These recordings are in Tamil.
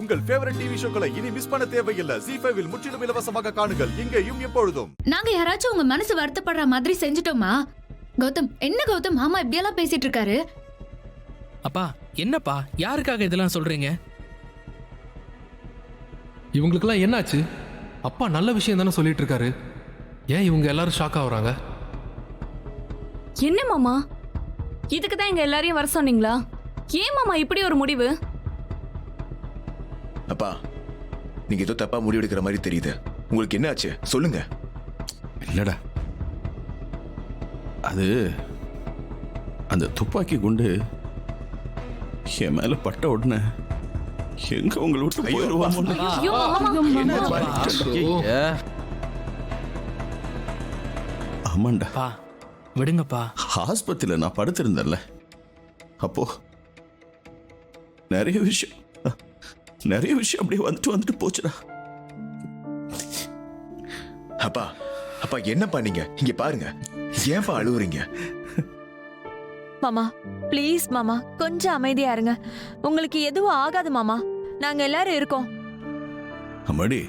உங்கள் ஃபேவரட் டிவி ஷோக்களை இனி மிஸ் பண்ண தேவையில்லை. ZEE5 இல் முற்றிலும் இலவசமாக காணுங்கள், இங்கேயும் எப்பொழுதும். நாங்க யாராச்சும் உங்க மனசு வருத்தப்படுற மாதிரி செஞ்சுட்டோமா? கௌதம், என்ன கௌதம் மாமா இப்படியெல்லாம் பேசிட்டு இருக்காரு? அப்பா என்னப்பா, யாருக்காக இதெல்லாம் சொல்றீங்க? இவங்களுக்கெல்லாம் என்னாச்சு? அப்பா நல்ல விஷயம் தானே சொல்லிட்டு இருக்காரு. ஏன் இவங்க எல்லாரும் ஷாக் ஆகுறாங்க? என்ன மாமா, இதுக்கு தான் எங்க எல்லாரையும் வர சொன்னீங்களா? ஏன் மாமா இப்படி ஒரு முடிவு? அப்பா, நீங்க ஏதோ தப்பா முடிவெடுக்கிற மாதிரி தெரியுது. உங்களுக்கு என்ன ஆச்சு சொல்லுங்க. இல்லடா, அது அந்த துப்பாக்கி குண்டு என் மேல பட்ட உடனே எங்க உங்களை விட்டு போயிடுவாமோ. ஐயோ மாமா, ஆமாண்டா, பா விடுங்கப்பா. ஆஸ்பத்திரியில நான் படுத்திருந்தேன்ல, அப்போ நிறைய விஷயம் அப்படியே வந்துட்டு போச்சுடா. அப்பா அப்பா என்னப்பா நீங்க இங்க பாருங்க, ஏன்பா அழுவுறீங்க? மாமா ப்ளீஸ் மாமா, கொஞ்சம் அமைதியா இருங்க. உங்களுக்கு எதுவும் ஆகாது மாமா, நாங்க எல்லாரும் இருக்கோம். அம்மாடி,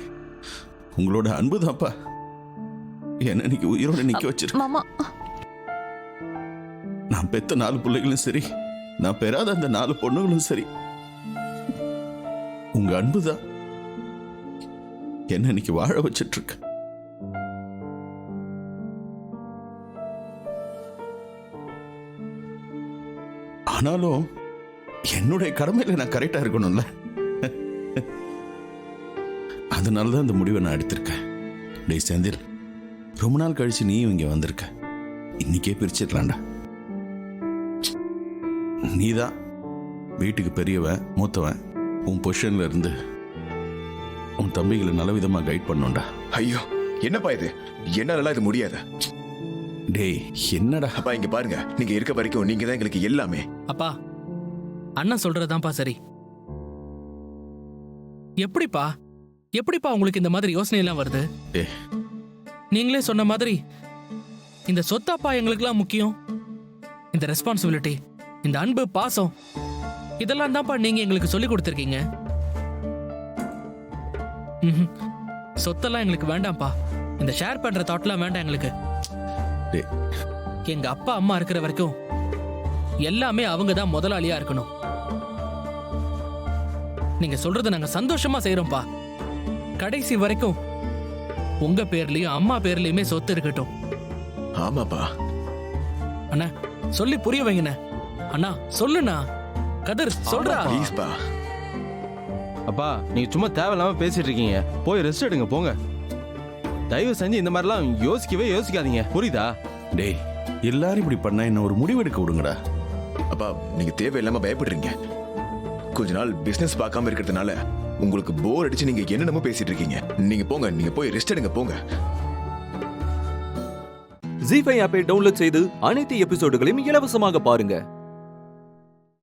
உங்களோட அன்பு தான்ப்பா என்ன இன்னைக்கு உயிரோட நிக்க வச்சிருக்கு. மாமா, நான் பெத்த 4 பிள்ளைகளும் சரி, நான் பெறாத அந்த 4 பொண்ணுகளும் சரி, உங்க அன்புதான் என்ன இன்னைக்கு வாழ வச்சிட்டு இருக்கு. ஆனாலும் என்னுடைய கடமையில நான் கரெக்டா இருக்கணும்ல, அதனாலதான் இந்த முடிவை நான் எடுத்திருக்கேன். டேய் செந்தில், ரொம்ப நாள் கழிச்சு நீயும் இங்க வந்திருக்க, இன்னைக்கே பிரிச்சிடலாம்டா. நீதான் வீட்டுக்கு பெரியவன், மூத்தவன். உன் பொசிஷன்ல இருந்து உன் தம்பிகளை நல்லவிதமா கைட் பண்ணும்டா. ஐயோ என்னப்பா இது, என்னால இது முடியாது. டேய் என்னடா? அப்பா இங்க பாருங்க, நீங்க இருக்க வரைக்கும் நீங்க தான் எங்களுக்கு எல்லாமே. அப்பா, அண்ணன் சொல்றதுதான்ப்பா சரி. எப்படிப்பா உங்களுக்கு இந்த மாதிரி யோசனை எல்லாம் வருது? நீங்களே சொன்ன மாதிரி இந்த சொத்தாப்பா எங்களுக்கெல்லாம் முக்கியம். இந்த ரெஸ்பான்சிபிலிட்டி, இந்த அன்பு, பாசம், இதெல்லாம் தான்ப்பா நீங்க எங்களுக்கு சொல்லி கொடுத்துருக்கீங்க. சொத்தெல்லாம் எங்களுக்கு வேண்டாம்ப்பா. இந்த ஷேர் பண்ற தாட்லாம் வேண்டாம் எங்களுக்கு. எங்க அப்பா அம்மா இருக்கிற வரைக்கும் எல்லாமே அவங்க தான் முதலாளியா இருக்கணும். நீங்க சொல்றது நாங்க சந்தோஷமா செய்யறோம்ப்பா. கடைசி வரைக்கும் உங்க பேர்லயும் அம்மா பேர்லயுமே சொத்து இருக்கட்டும். ஆமாப்பா. அண்ணா சொல்லி புரிய வைங்கண்ணா. அண்ணா சொல்லுண்ணா. கதிர் சொல்றா. ப்ளீஸ்பா. அப்பா, நீங்க சும்மா தேவையில்லாம பேசிட்டு இருக்கீங்க. போய் ரெஸ்ட் எடுங்க போங்க. தயவு செஞ்சு இந்த மாதிரிலாம் யோசிக்காதீங்க, புரியுதா? டேய், எல்லாரும் இப்படி பண்ணா என்ன ஒரு முடிவெடுக்க விடுங்கடா. அப்பா நீங்க தேவையில்லாம பயப்படுறீங்க. கொஞ்ச நாள் பிசினஸ் பார்க்காம இருக்கிறதுனால உங்களுக்கு போர் அடிச்சு நீங்க என்னென்னமோ பேசிட்டு இருக்கீங்க. நீங்க போங்க, நீங்க போய் ரெஸ்ட் எடுங்க போங்க. ZEE5 ஆப்பை டவுன்லோட் செய்து அனைத்து எபிசோடுகளையும் இலவசமாக பாருங்க.